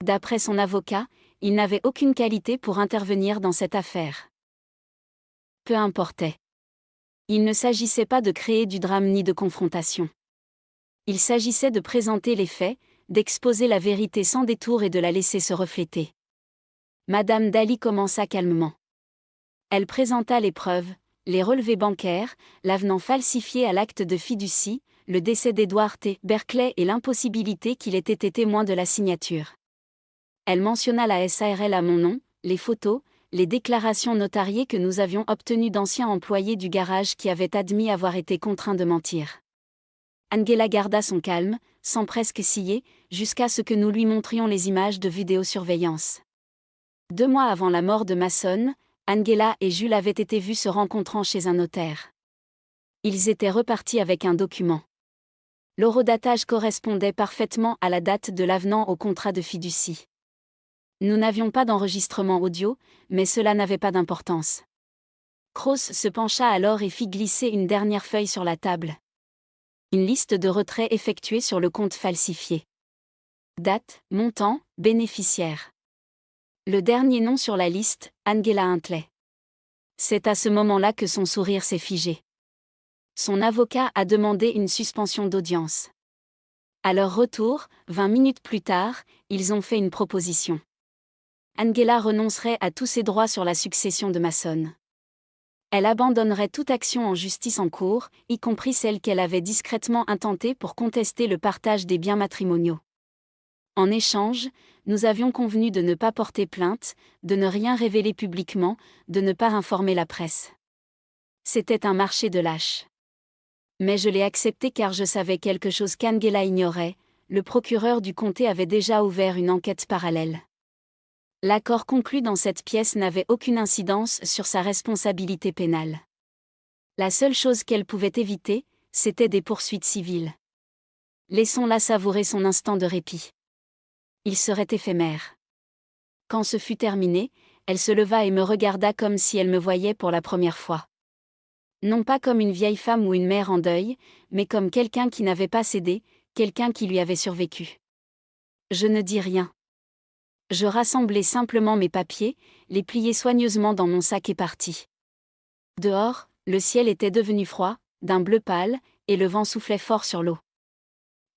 D'après son avocat, il n'avait aucune qualité pour intervenir dans cette affaire. Peu importait. Il ne s'agissait pas de créer du drame ni de confrontation. Il s'agissait de présenter les faits, d'exposer la vérité sans détour et de la laisser se refléter. Madame Daly commença calmement. Elle présenta les preuves, les relevés bancaires, l'avenant falsifié à l'acte de fiducie, le décès d'Edward T. Berkeley et l'impossibilité qu'il ait été témoin de la signature. Elle mentionna la SARL à mon nom, les photos, les déclarations notariées que nous avions obtenues d'anciens employés du garage qui avaient admis avoir été contraints de mentir. Angela garda son calme, sans presque scier, jusqu'à ce que nous lui montrions les images de vidéosurveillance. 2 mois avant la mort de Mason, Angela et Jules avaient été vus se rencontrant chez un notaire. Ils étaient repartis avec un document. L'horodatage correspondait parfaitement à la date de l'avenant au contrat de fiducie. Nous n'avions pas d'enregistrement audio, mais cela n'avait pas d'importance. Kraus se pencha alors et fit glisser une dernière feuille sur la table. Une liste de retraits effectués sur le compte falsifié. Date, montant, bénéficiaire. Le dernier nom sur la liste, Angela Huntley. C'est à ce moment-là que son sourire s'est figé. Son avocat a demandé une suspension d'audience. À leur retour, 20 minutes plus tard, ils ont fait une proposition. Angela renoncerait à tous ses droits sur la succession de Mason. Elle abandonnerait toute action en justice en cours, y compris celle qu'elle avait discrètement intentée pour contester le partage des biens matrimoniaux. En échange, nous avions convenu de ne pas porter plainte, de ne rien révéler publiquement, de ne pas informer la presse. C'était un marché de lâches. Mais je l'ai accepté car je savais quelque chose qu'Angela ignorait, le procureur du comté avait déjà ouvert une enquête parallèle. L'accord conclu dans cette pièce n'avait aucune incidence sur sa responsabilité pénale. La seule chose qu'elle pouvait éviter, c'était des poursuites civiles. Laissons-la savourer son instant de répit. Il serait éphémère. Quand ce fut terminé, elle se leva et me regarda comme si elle me voyait pour la première fois. Non pas comme une vieille femme ou une mère en deuil, mais comme quelqu'un qui n'avait pas cédé, quelqu'un qui lui avait survécu. Je ne dis rien. Je rassemblai simplement mes papiers, les pliai soigneusement dans mon sac et partis. Dehors, le ciel était devenu froid, d'un bleu pâle, et le vent soufflait fort sur l'eau.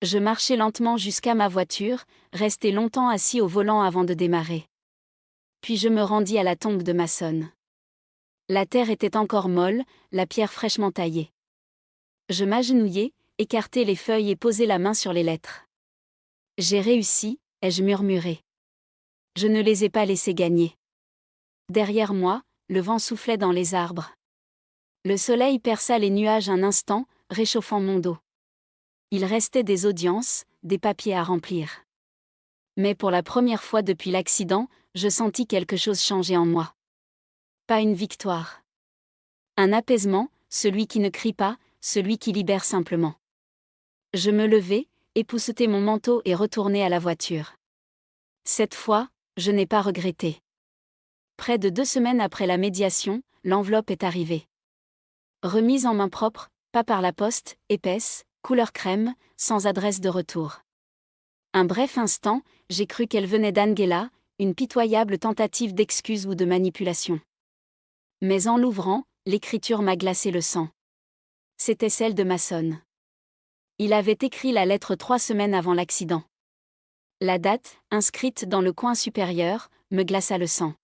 Je marchai lentement jusqu'à ma voiture, restai longtemps assis au volant avant de démarrer. Puis je me rendis à la tombe de Mason. La terre était encore molle, la pierre fraîchement taillée. Je m'agenouillai, écartai les feuilles et posai la main sur les lettres. J'ai réussi, ai-je murmuré. Je ne les ai pas laissés gagner. Derrière moi, le vent soufflait dans les arbres. Le soleil perça les nuages un instant, réchauffant mon dos. Il restait des audiences, des papiers à remplir. Mais pour la première fois depuis l'accident, je sentis quelque chose changer en moi. Pas une victoire. Un apaisement, celui qui ne crie pas, celui qui libère simplement. Je me levai, époussetai mon manteau et retournai à la voiture. Cette fois, je n'ai pas regretté. Près de 2 semaines après la médiation, l'enveloppe est arrivée. Remise en main propre, pas par la poste, épaisse, couleur crème, sans adresse de retour. Un bref instant, j'ai cru qu'elle venait d'Angela, une pitoyable tentative d'excuse ou de manipulation. Mais en l'ouvrant, l'écriture m'a glacé le sang. C'était celle de Mason. Il avait écrit la lettre 3 semaines avant l'accident. La date, inscrite dans le coin supérieur, me glaça le sang.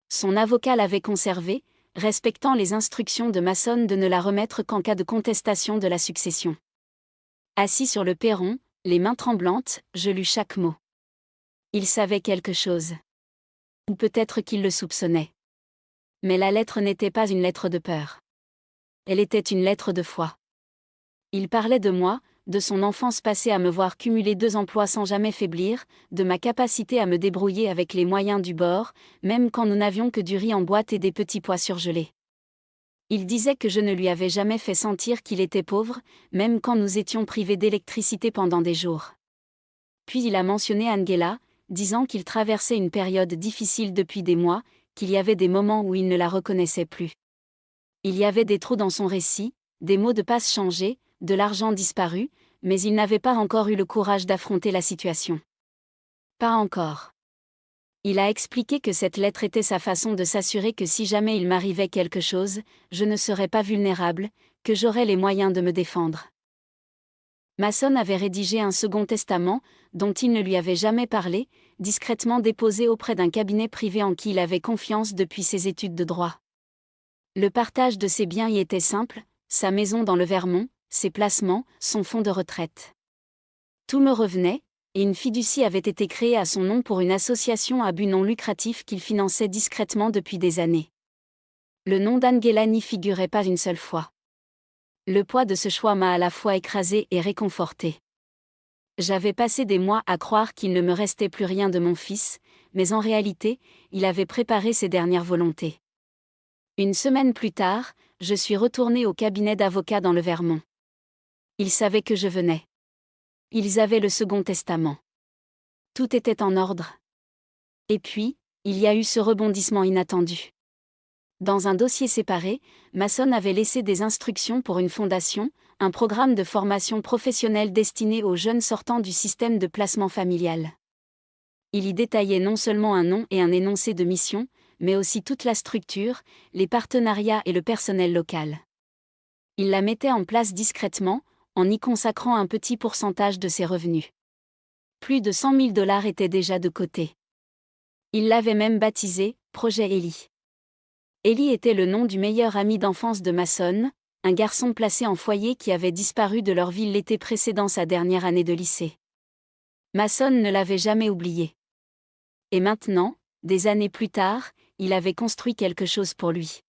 Son avocat l'avait conservée, respectant les instructions de Mason de ne la remettre qu'en cas de contestation de la succession. Assis sur le perron, les mains tremblantes, je lus chaque mot. Il savait quelque chose. Ou peut-être qu'il le soupçonnait. Mais la lettre n'était pas une lettre de peur. Elle était une lettre de foi. Il parlait de moi, de son enfance passée à me voir cumuler 2 emplois sans jamais faiblir, de ma capacité à me débrouiller avec les moyens du bord, même quand nous n'avions que du riz en boîte et des petits pois surgelés. Il disait que je ne lui avais jamais fait sentir qu'il était pauvre, même quand nous étions privés d'électricité pendant des jours. Puis il a mentionné Angela, disant qu'il traversait une période difficile depuis des mois, qu'il y avait des moments où il ne la reconnaissait plus. Il y avait des trous dans son récit, des mots de passe changés, de l'argent disparu, mais il n'avait pas encore eu le courage d'affronter la situation. Pas encore. Il a expliqué que cette lettre était sa façon de s'assurer que si jamais il m'arrivait quelque chose, je ne serais pas vulnérable, que j'aurais les moyens de me défendre. Mason avait rédigé un second testament, dont il ne lui avait jamais parlé, discrètement déposé auprès d'un cabinet privé en qui il avait confiance depuis ses études de droit. Le partage de ses biens y était simple, sa maison dans le Vermont, ses placements, son fonds de retraite. Tout me revenait, et une fiducie avait été créée à son nom pour une association à but non lucratif qu'il finançait discrètement depuis des années. Le nom d'Angela n'y figurait pas une seule fois. Le poids de ce choix m'a à la fois écrasé et réconforté. J'avais passé des mois à croire qu'il ne me restait plus rien de mon fils, mais en réalité, il avait préparé ses dernières volontés. Une semaine plus tard, je suis retournée au cabinet d'avocats dans le Vermont. Ils savaient que je venais. Ils avaient le second testament. Tout était en ordre. Et puis, il y a eu ce rebondissement inattendu. Dans un dossier séparé, Mason avait laissé des instructions pour une fondation, un programme de formation professionnelle destiné aux jeunes sortant du système de placement familial. Il y détaillait non seulement un nom et un énoncé de mission, mais aussi toute la structure, les partenariats et le personnel local. Il la mettait en place discrètement, en y consacrant un petit pourcentage de ses revenus. Plus de 100 000 $ étaient déjà de côté. Il l'avait même baptisé « Projet Ellie ». Ellie était le nom du meilleur ami d'enfance de Mason, un garçon placé en foyer qui avait disparu de leur ville l'été précédant sa dernière année de lycée. Mason ne l'avait jamais oublié. Et maintenant, des années plus tard, il avait construit quelque chose pour lui.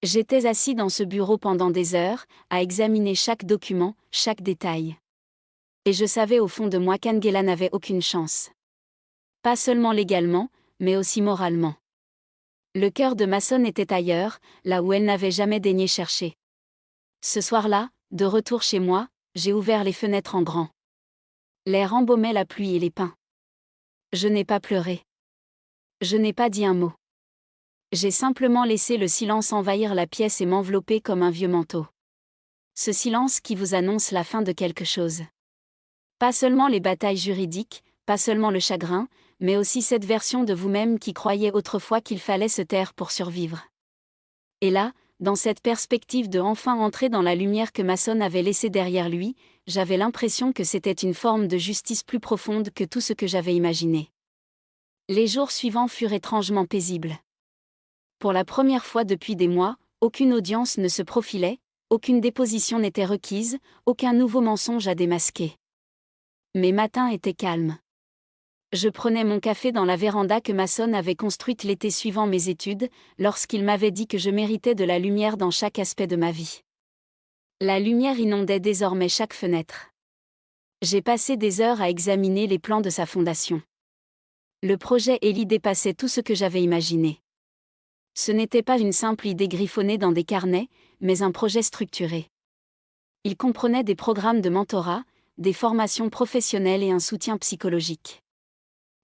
J'étais assis dans ce bureau pendant des heures, à examiner chaque document, chaque détail. Et je savais au fond de moi qu'Angela n'avait aucune chance. Pas seulement légalement, mais aussi moralement. Le cœur de Mason était ailleurs, là où elle n'avait jamais daigné chercher. Ce soir-là, de retour chez moi, j'ai ouvert les fenêtres en grand. L'air embaumait la pluie et les pins. Je n'ai pas pleuré. Je n'ai pas dit un mot. J'ai simplement laissé le silence envahir la pièce et m'envelopper comme un vieux manteau. Ce silence qui vous annonce la fin de quelque chose. Pas seulement les batailles juridiques, pas seulement le chagrin, mais aussi cette version de vous-même qui croyait autrefois qu'il fallait se taire pour survivre. Et là, dans cette perspective de enfin entrer dans la lumière que Mason avait laissée derrière lui, j'avais l'impression que c'était une forme de justice plus profonde que tout ce que j'avais imaginé. Les jours suivants furent étrangement paisibles. Pour la première fois depuis des mois, aucune audience ne se profilait, aucune déposition n'était requise, aucun nouveau mensonge à démasquer. Mes matins étaient calmes. Je prenais mon café dans la véranda que Mason avait construite l'été suivant mes études, lorsqu'il m'avait dit que je méritais de la lumière dans chaque aspect de ma vie. La lumière inondait désormais chaque fenêtre. J'ai passé des heures à examiner les plans de sa fondation. Le projet Ellie dépassait tout ce que j'avais imaginé. Ce n'était pas une simple idée griffonnée dans des carnets, mais un projet structuré. Il comprenait des programmes de mentorat, des formations professionnelles et un soutien psychologique.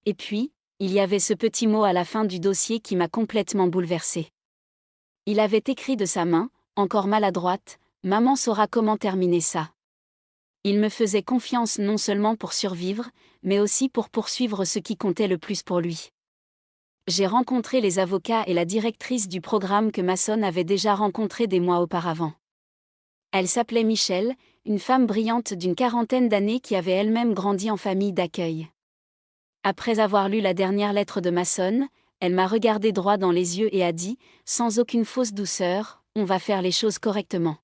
Et puis, il y avait ce petit mot à la fin du dossier qui m'a complètement bouleversée. Il avait écrit de sa main, encore maladroite, « Maman saura comment terminer ça ». Il me faisait confiance non seulement pour survivre, mais aussi pour poursuivre ce qui comptait le plus pour lui. J'ai rencontré les avocats et la directrice du programme que Mason avait déjà rencontré des mois auparavant. Elle s'appelait Michelle, une femme brillante d'une 40aine d'années qui avait elle-même grandi en famille d'accueil. Après avoir lu la dernière lettre de Mason, elle m'a regardé droit dans les yeux et a dit, sans aucune fausse douceur, « On va faire les choses correctement. »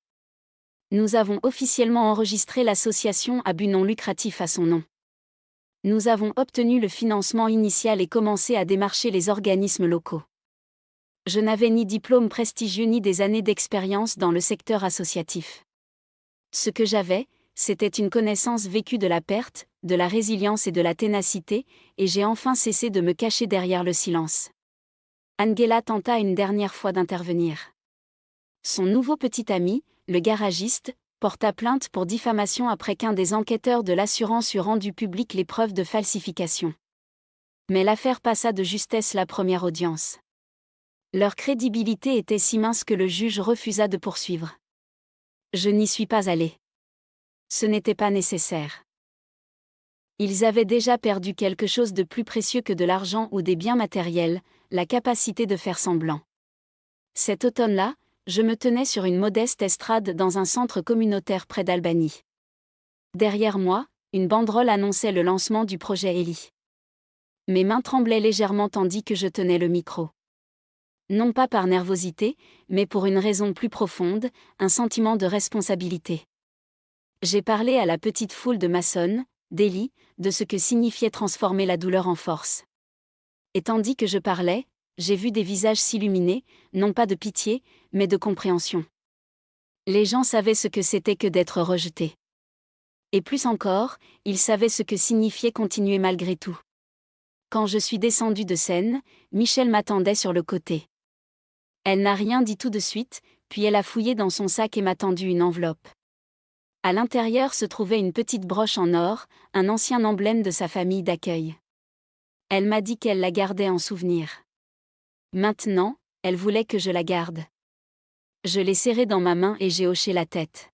Nous avons officiellement enregistré l'association à but non lucratif à son nom. Nous avons obtenu le financement initial et commencé à démarcher les organismes locaux. Je n'avais ni diplôme prestigieux ni des années d'expérience dans le secteur associatif. Ce que j'avais, C'était une connaissance vécue de la perte, de la résilience et de la ténacité, et j'ai enfin cessé de me cacher derrière le silence. Angela tenta une dernière fois d'intervenir. Son nouveau petit ami, le garagiste, porta plainte pour diffamation après qu'un des enquêteurs de l'assurance eut rendu public les preuves de falsification. Mais l'affaire passa de justesse la première audience. Leur crédibilité était si mince que le juge refusa de poursuivre. Je n'y suis pas allé. Ce n'était pas nécessaire. Ils avaient déjà perdu quelque chose de plus précieux que de l'argent ou des biens matériels, la capacité de faire semblant. Cet automne-là, je me tenais sur une modeste estrade dans un centre communautaire près d'Albany. Derrière moi, une banderole annonçait le lancement du projet Ellie. Mes mains tremblaient légèrement tandis que je tenais le micro. Non pas par nervosité, mais pour une raison plus profonde, un sentiment de responsabilité. J'ai parlé à la petite foule de maçonnes, d'Ellie, de ce que signifiait transformer la douleur en force. Et tandis que je parlais, j'ai vu des visages s'illuminer, non pas de pitié, mais de compréhension. Les gens savaient ce que c'était que d'être rejetés. Et plus encore, ils savaient ce que signifiait continuer malgré tout. Quand je suis descendue de scène, Michel m'attendait sur le côté. Elle n'a rien dit tout de suite, puis elle a fouillé dans son sac et m'a tendu une enveloppe. À l'intérieur se trouvait une petite broche en or, un ancien emblème de sa famille d'accueil. Elle m'a dit qu'elle la gardait en souvenir. Maintenant, elle voulait que je la garde. Je l'ai serrée dans ma main et j'ai hoché la tête.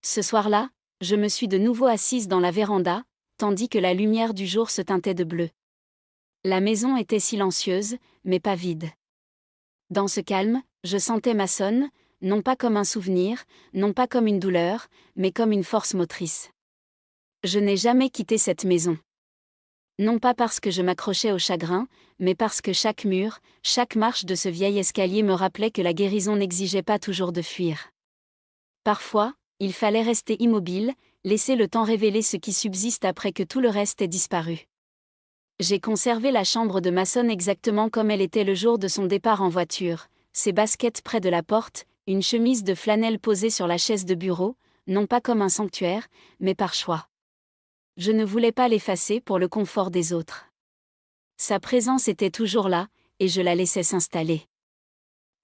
Ce soir-là, je me suis de nouveau assise dans la véranda, tandis que la lumière du jour se teintait de bleu. La maison était silencieuse, mais pas vide. Dans ce calme, je sentais Mason, non pas comme un souvenir, non pas comme une douleur, mais comme une force motrice. Je n'ai jamais quitté cette maison. Non pas parce que je m'accrochais au chagrin, mais parce que chaque mur, chaque marche de ce vieil escalier me rappelait que la guérison n'exigeait pas toujours de fuir. Parfois, il fallait rester immobile, laisser le temps révéler ce qui subsiste après que tout le reste ait disparu. J'ai conservé la chambre de Mason exactement comme elle était le jour de son départ en voiture, ses baskets près de la porte, une chemise de flanelle posée sur la chaise de bureau, non pas comme un sanctuaire, mais par choix. Je ne voulais pas l'effacer pour le confort des autres. Sa présence était toujours là, et je la laissais s'installer.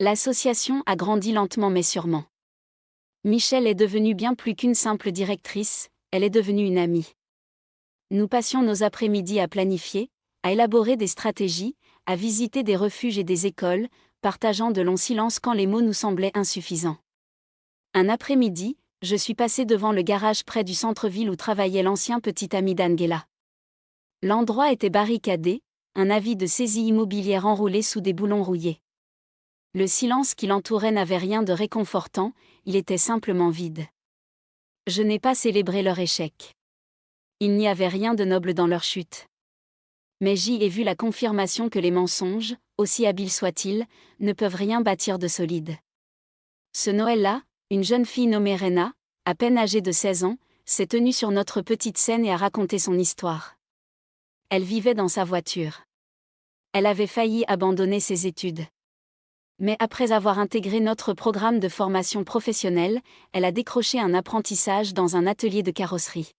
L'association a grandi lentement mais sûrement. Michel est devenue bien plus qu'une simple directrice, elle est devenue une amie. Nous passions nos après-midi à planifier, à élaborer des stratégies, à visiter des refuges et des écoles, partageant de longs silences quand les mots nous semblaient insuffisants. Un après-midi, je suis passée devant le garage près du centre-ville où travaillait l'ancien petit ami d'Angela. L'endroit était barricadé, un avis de saisie immobilière enroulé sous des boulons rouillés. Le silence qui l'entourait n'avait rien de réconfortant, il était simplement vide. Je n'ai pas célébré leur échec. Il n'y avait rien de noble dans leur chute. Mais j'y ai vu la confirmation que les mensonges, aussi habiles soient-ils, ne peuvent rien bâtir de solide. Ce Noël-là, une jeune fille nommée Rena, à peine âgée de 16 ans, s'est tenue sur notre petite scène et a raconté son histoire. Elle vivait dans sa voiture. Elle avait failli abandonner ses études. Mais après avoir intégré notre programme de formation professionnelle, elle a décroché un apprentissage dans un atelier de carrosserie.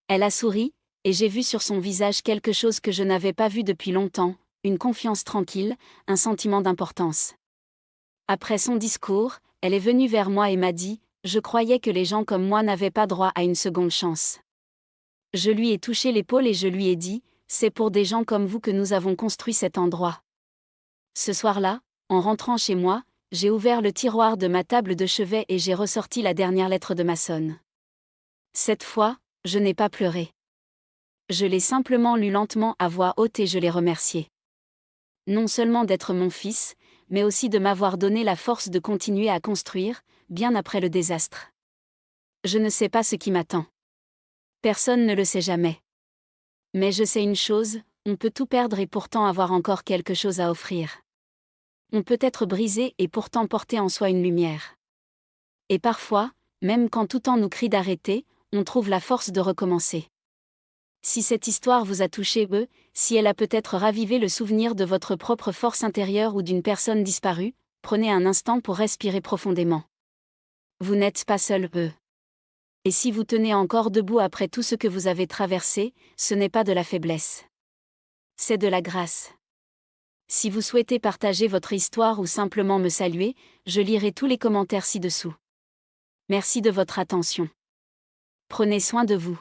Elle a souri, et j'ai vu sur son visage quelque chose que je n'avais pas vu depuis longtemps, une confiance tranquille, un sentiment d'importance. Après son discours, elle est venue vers moi et m'a dit « Je croyais que les gens comme moi n'avaient pas droit à une seconde chance. » Je lui ai touché l'épaule et je lui ai dit « C'est pour des gens comme vous que nous avons construit cet endroit. » Ce soir-là, en rentrant chez moi, j'ai ouvert le tiroir de ma table de chevet et j'ai ressorti la dernière lettre de Mason. Cette fois, je n'ai pas pleuré. Je l'ai simplement lu lentement à voix haute et je l'ai remercié. Non seulement d'être mon fils, mais aussi de m'avoir donné la force de continuer à construire, bien après le désastre. Je ne sais pas ce qui m'attend. Personne ne le sait jamais. Mais je sais une chose, on peut tout perdre et pourtant avoir encore quelque chose à offrir. On peut être brisé et pourtant porter en soi une lumière. Et parfois, même quand tout temps nous crie d'arrêter, on trouve la force de recommencer. Si cette histoire vous a touché, si elle a peut-être ravivé le souvenir de votre propre force intérieure ou d'une personne disparue, prenez un instant pour respirer profondément. Vous n'êtes pas seul, Et si vous tenez encore debout après tout ce que vous avez traversé, ce n'est pas de la faiblesse. C'est de la grâce. Si vous souhaitez partager votre histoire ou simplement me saluer, je lirai tous les commentaires ci-dessous. Merci de votre attention. Prenez soin de vous.